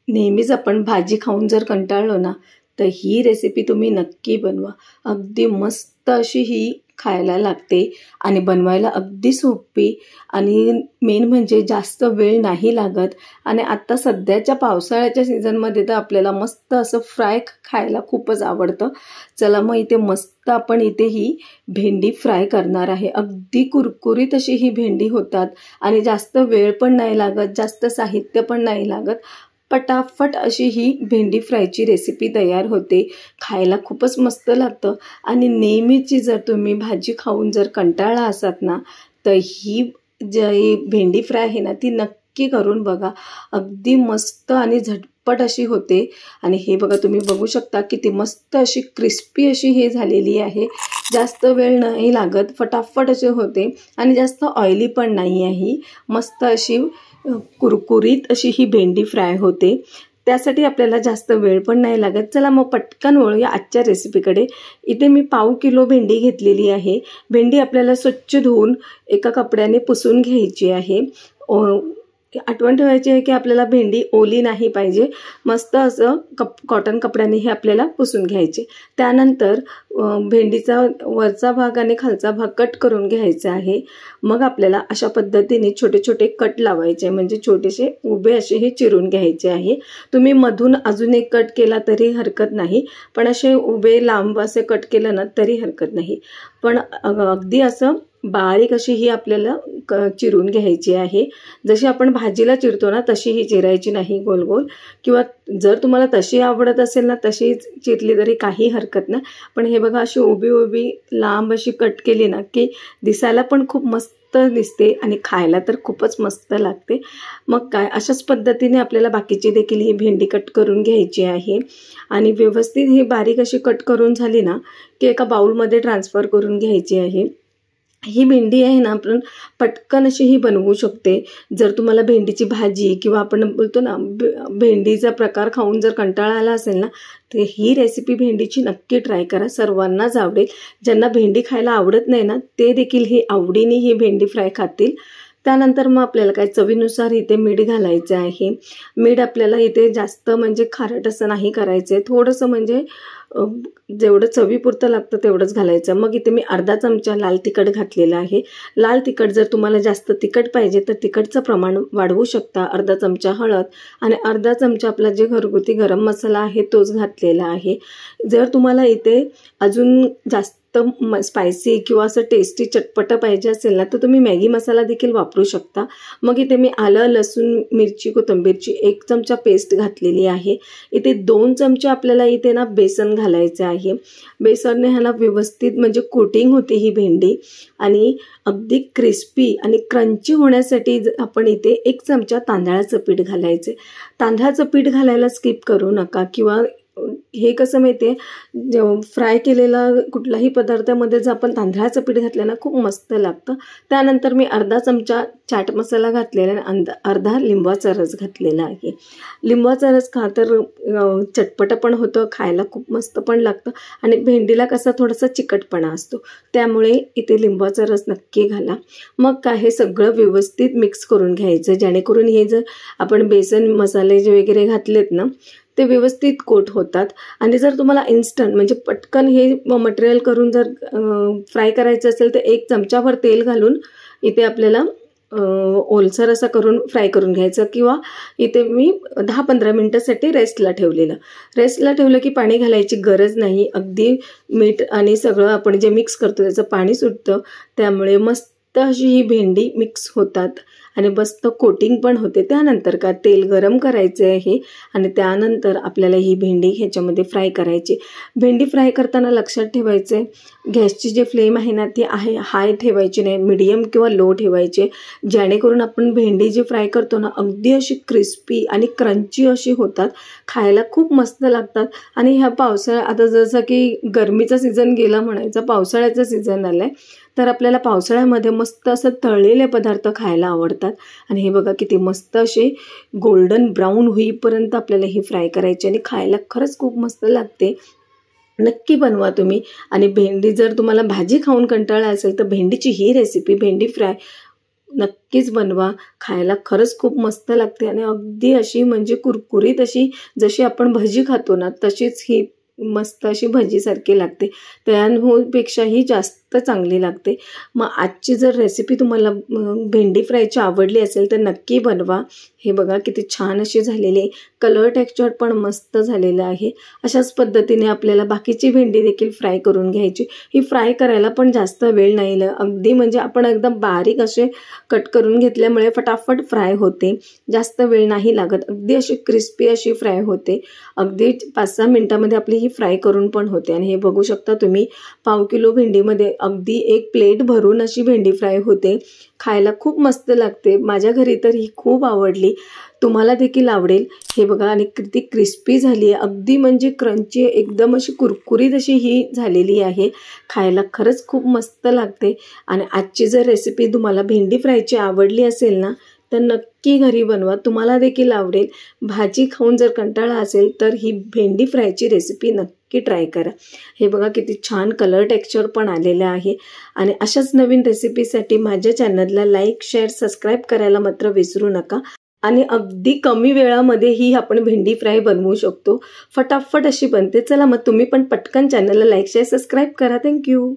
नेहमीच आपण भाजी खाऊन जर कंटाळलो ना, तर ही रेसिपी तुम्ही नक्की बनवा. अगदी मस्त अशी ही खायला लागते आणि बनवायला अगदी सोपी आणि मेन म्हणजे जास्त वेळ नाही लागत. आणि आत्ता सध्याच्या पावसाळ्याच्या सीझनमध्ये तर आपल्याला मस्त असं फ्राय खायला खूपच आवडतं. चला मग इथे मस्त आपण इथे ही भेंडी फ्राय करणार आहे. अगदी कुरकुरीत अशी ही भेंडी होतात आणि जास्त वेळ पण नाही लागत, जास्त साहित्य पण नाही लागत. पटापट अशी ही भेंडी फ्रायची रेसिपी तयार होते. खायला खूपच मस्त लागतं आणि नेहमीची जर तुम्ही भाजी खाऊन जर कंटाळला असात ना, तर ही जी भेंडी फ्राय आहे ना, ती नक्की करून बघा. अगदी मस्त आणि झटपट अशी होते. आणि हे बघा, तुम्ही बघू शकता किती मस्त अशी क्रिस्पी अशी हे झालेली आहे. जास्त वेळ नाही लागत, फटाफट असे होते आणि जास्त ऑइली पण नाही आहे. मस्त अशी कुरकुरीत अशी ही भेंडी फ्राय होते. त्यासाठी आपल्याला जास्त वेळ पण नाही लागत. चला मग पटकन वळूया आजच्या रेसिपीकडे. इथे मी 1/2 किलो भेंडी घेतलेली आहे. भेंडी आपल्याला स्वच्छ धुवून एका कपड्याने पुसून घ्यायची आहे. आठवण ठेवायची आहे की आपल्याला भेंडी ओली नाही पाहिजे. मस्त असं कॉटन कपड्याने हे आपल्याला पुसून घ्यायचे. त्यानंतर भेंडीचा वरचा भाग आणि खालचा भाग कट करून घ्यायचा आहे. मग आपल्याला अशा पद्धतीने छोटे छोटे कट लावायचे, म्हणजे छोटेसे उभे असे हे चिरून घ्यायचे आहे. तुम्ही मधून अजून एक कट केला तरी हरकत नाही, पण असे उभे लांब असे कट केलं ना तरी हरकत नाही. पण अगदी असं बारीक अशी ही आपल्याला चिरून घ्यायची आहे. जशी आपण भाजीला चिरतो ना तशी ही चिरायची नाही गोल गोल. किंवा जर तुम्हाला तशी आवडत असेल ना तशी चिरली तरी काही हरकत नाही. पण हे बघा, अशी उभी उभी लांब अशी कट केली ना की दिसायला पण खूप मस्त दिसते आणि खायला तर खूपच मस्त लागते. मग काय, अशाच पद्धतीने आपल्याला बाकीची देखील ही भेंडी कट करून घ्यायची आहे. आणि व्यवस्थित ही बारीक अशी कट करून झाली ना की एका बाउलमध्ये ट्रान्सफर करून घ्यायची आहे. ही भेंडी आहे ना, आपण पटकन अशी ही बनवू शकते. जर तुम्हाला भेंडीची भाजी किंवा आपण बोलतो ना भेंडीचा प्रकार खाऊन जर कंटाळा आला असेल ना, तर ही रेसिपी भेंडीची नक्की ट्राय करा. सर्वांनाच आवडेल. ज्यांना भेंडी खायला आवडत नाही ना, ते देखील ही आवडीने ही भेंडी फ्राय खातील. त्यानंतर मग आपल्याला काय, चवीनुसार इथे मीठ घालायचं आहे. मीठ आपल्याला इथे जास्त म्हणजे खारट असं नाही करायचं आहे. थोडंसं म्हणजे जेवढं चवीपुरतं लागतं तेवढंच घालायचं. मग इथे मी अर्धा चमचा लाल तिखट घातलेलं आहे. लाल तिखट जर तुम्हाला जास्त तिखट पाहिजे तर तिखटचं प्रमाण वाढवू शकता. अर्धा चमचा हळद आणि अर्धा चमचा आपला जे घरगुती गरम मसाला आहे तोच घातलेला आहे. जर तुम्हाला इथे अजून जास्त स्पायसी किंवा असं टेस्टी चटपट पाहिजे असेल ना, तर तुम्ही मॅगी मसाला देखील वापरू शकता. मग इथे मी आलं, लसूण, मिरची, कोथिंबीरची 1 चमचा पेस्ट घातलेली आहे. इथे 2 चमचे आपल्याला इथे ना बेसन घालायचं आहे. बेसनने ह्याला व्यवस्थित म्हणजे कोटिंग होते ही भेंडी आणि अगदी क्रिस्पी आणि क्रंची होण्यासाठी आपण इथे 1 चमचा तांदळाचं पीठ घालायचे. तांदळाचं पीठ घालायला स्किप करू नका. किंवा हे कसं माहिती आहे, फ्राय केलेला कुठलाही पदार्थामध्ये जर आपण तांदळाचं पीठ घातलं ना खूप मस्त लागतं. त्यानंतर मी अर्धा चमचा चाट मसाला घातलेला आणि अर्धा लिंबाचा रस घातलेला आहे. लिंबाचा रस खा तर चटपट पण होतं, खायला खूप मस्त पण लागतं आणि भेंडीला कसा थोडासा चिकटपणा असतो, त्यामुळे इथे लिंबाचा रस नक्की घाला. मग काय, हे सगळं व्यवस्थित मिक्स करून घ्यायचं, जेणेकरून हे जर आपण बेसन मसाले जे वगैरे घातलेत ना ते व्यवस्थित कोट होतात. आणि जर तुम्हाला इन्स्टंट म्हणजे पटकन हे मटेरियल करून जर फ्राय करायचं असेल तर 1 चमचाभर तेल घालून इथे आपल्याला ओलसर असं करून फ्राय करून घ्यायचं. किंवा इथे मी 10-15 मिनटासाठी रेस्टला ठेवलं की पाणी घालायची गरज नाही. अगदी मीठ आणि सगळं आपण जे मिक्स करतो त्याचं पाणी सुटतं, त्यामुळे मस्त अशी ही भेंडी मिक्स होतात आणि मस्त कोटिंग पण होते. त्यानंतर का तेल गरम करायचे आहे आणि त्यानंतर आपल्याला ही भेंडी ह्याच्यामध्ये फ्राय करायची. भेंडी फ्राय करताना लक्षात ठेवायचे, गॅसची जी फ्लेम आहे ना ती हाय ठेवायची नाही, मीडियम किंवा लो ठेवायचे, जेणेकरून आपण भेंडी जी फ्राय करतो ना अगदी अशी क्रिस्पी आणि क्रंची अशी होतात, खायला खूप मस्त लागतात. आणि ह्या आता जसं की गरमीचा सीझन गेला म्हणायचा, पावसाळ्याचा सीझन आलाय, तर आपल्याला पावसाळ्यामध्ये मस्त असं तळलेले पदार्थ खायला आवडतात. आणि हे बघा किती मस्त असे गोल्डन ब्राऊन होईपर्यंत आपल्याला ही फ्राय करायची आणि खायला खरंच खूप मस्त लागते. नक्की बनवा तुम्ही. आणि भेंडी जर तुम्हाला भाजी खाऊन कंटाळा असेल तर भेंडीची ही रेसिपी भेंडी फ्राय नक्कीच बनवा. खायला खरंच खूप मस्त लागते आणि अगदी अशी म्हणजे कुरकुरीत अशी, जशी आपण भजी खातो ना तशीच ही मस्त अशी भजीसारखी लागते. त्यापेक्षाही जास्त चांगली लागते. मग आजची जर रेसिपी तुम्हाला भेंडी फ्रायची आवडली असेल तर नक्की बनवा. हे बघा किती छान अशी झालेली आहे. कलर टेक्स्चर पण मस्त झालेलं आहे. अशाच पद्धतीने आपल्याला बाकीची भेंडी देखील फ्राय करून घ्यायची. ही फ्राय करायला पण जास्त वेळ नाही, अगदी म्हणजे आपण एकदम बारीक असे कट करून घेतल्यामुळे फटाफट फ्राय होते. जास्त वेळ नाही लागत. अगदी अशी क्रिस्पी अशी फ्राय होते. अगदी 5-6 मिनिटामध्ये आपली ही फ्राय करून पण होते. आणि हे बघू शकता तुम्ही, पाव किलो भेंडीमध्ये अगदी 1 प्लेट भरून अशी भेंडी फ्राय होते. खायला खूप मस्त लागते. माझ्या घरी तर ही खूप आवडली. तुम्हाला देखील आवडेल. हे बघा आणि किती क्रिस्पी झाली आहे. अगदी म्हणजे क्रंची, एकदम अशी कुरकुरीत अशी ही झालेली आहे. खायला खरंच खूप मस्त लागते. आणि आजची जर रेसिपी तुम्हाला भेंडी फ्रायची आवडली असेल ना तर नक्की घरी बनवा. तुम्हाला देखील आवडेल. भाजी खाऊन जर कंटाळा असेल तर ही भेंडी फ्रायची रेसिपी नक्की ट्राय करा. हे बघा किती छान कलर टेक्स्चर पण आलेलं आहे. आणि अशाच नवीन रेसिपीसाठी माझ्या चॅनलला लाईक, शेअर, सबस्क्राईब करायला मात्र विसरू नका. आणि अगदी कमी वेळामध्ये ही आपण भेंडी फ्राय बनवू शकतो. फटाफट अशी बनते. चला मग तुम्ही पण पटकन चॅनलला लाईक, शेअर, सबस्क्राईब करा. थँक्यू.